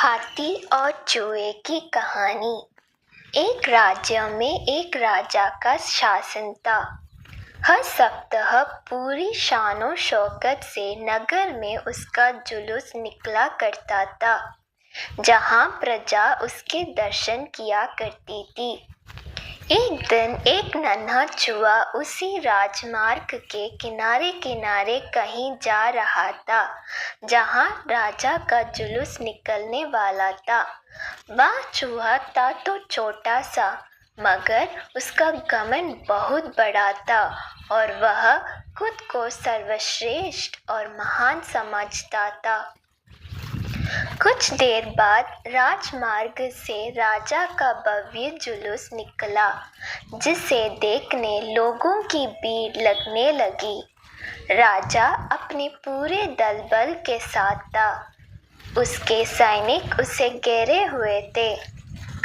हाथी और चूहे की कहानी। एक राज्य में एक राजा का शासन था। हर सप्ताह पूरी शानो शौकत से नगर में उसका जुलूस निकला करता था, जहां प्रजा उसके दर्शन किया करती थी। एक दिन एक नन्हा चूहा उसी राजमार्ग के किनारे किनारे कहीं जा रहा था, जहां राजा का जुलूस निकलने वाला था। वह चूहा था तो छोटा सा, मगर उसका घमंड बहुत बड़ा था और वह खुद को सर्वश्रेष्ठ और महान समझता था। कुछ देर बाद राजमार्ग से राजा का भव्य जुलूस निकला, जिसे देखने लोगों की भीड़ लगने लगी। राजा अपने पूरे दल बल के साथ था। उसके सैनिक उसे घेरे हुए थे।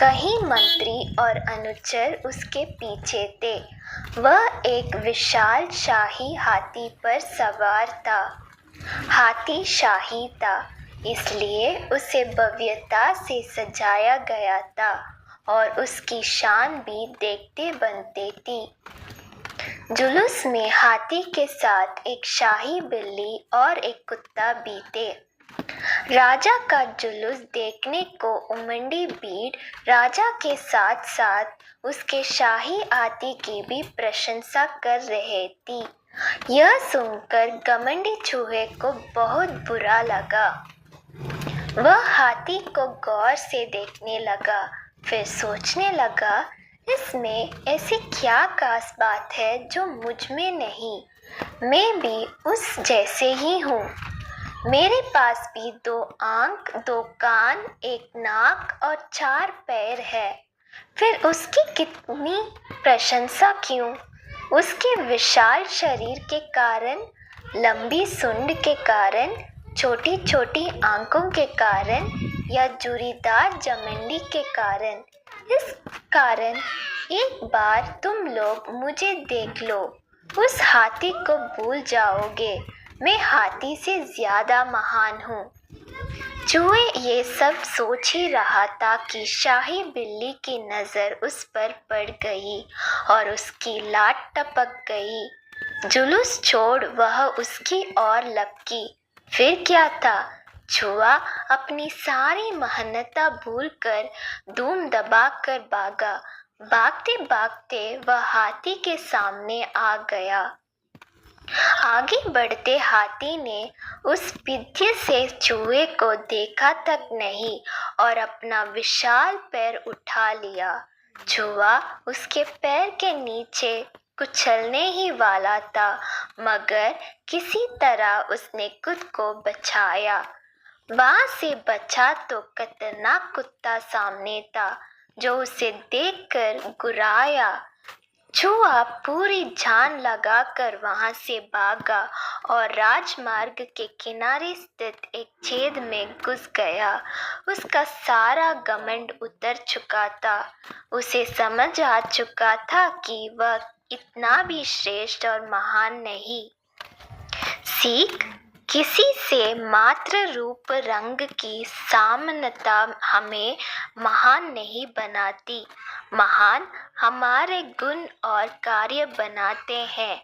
कई मंत्री और अनुचर उसके पीछे थे। वह एक विशाल शाही हाथी पर सवार था। हाथी शाही था, इसलिए उसे भव्यता से सजाया गया था और उसकी शान भी देखते बनते थी। जुलूस में हाथी के साथ एक शाही बिल्ली और एक कुत्ता भी थे। राजा का जुलूस देखने को उमड़ी भीड़ राजा के साथ साथ उसके शाही हाथी की भी प्रशंसा कर रही थी। यह सुनकर घमंडी चूहे को बहुत बुरा लगा। वह हाथी को गौर से देखने लगा, फिर सोचने लगा, इसमें ऐसी क्या खास बात है जो मुझ में नहीं। मैं भी उस जैसे ही हूँ। मेरे पास भी 2 आंख, 2 कान, 1 नाक और 4 पैर है। फिर उसकी कितनी प्रशंसा क्यों? उसके विशाल शरीर के कारण, लंबी सूंड के कारण, छोटी छोटी आंखों के कारण या जुरीदार जमंडी के कारण? इस कारण एक बार तुम लोग मुझे देख लो, उस हाथी को भूल जाओगे। मैं हाथी से ज्यादा महान हूँ। चूहे ये सब सोच ही रहा था कि शाही बिल्ली की नज़र उस पर पड़ गई और उसकी लात टपक गई। जुलूस छोड़ वह उसकी ओर लपकी। फिर क्या था? चूहा अपनी सारी मेहनत भूलकर धूम दबाकर भागा। भागते भागते वह हाथी के सामने आ गया। आगे बढ़ते हाथी ने उस विद्य से चूहे को देखा तक नहीं और अपना विशाल पैर उठा लिया। चूहा उसके पैर के नीचे कुचलने ही वाला था, मगर किसी तरह उसने खुद को बचाया। वहां से बचा तो खतरनाक कुत्ता सामने था, जो उसे देखकर गुर्राया। चूहा पूरी जान लगाकर वहां से भागा और राजमार्ग के किनारे स्थित एक छेद में घुस गया। उसका सारा घमंड उतर चुका था। उसे समझ आ चुका था कि वह इतना भी श्रेष्ठ और महान नहीं। सीख: किसी से मात्र रूप रंग की समानता हमें महान नहीं बनाती। महान हमारे गुण और कार्य बनाते हैं।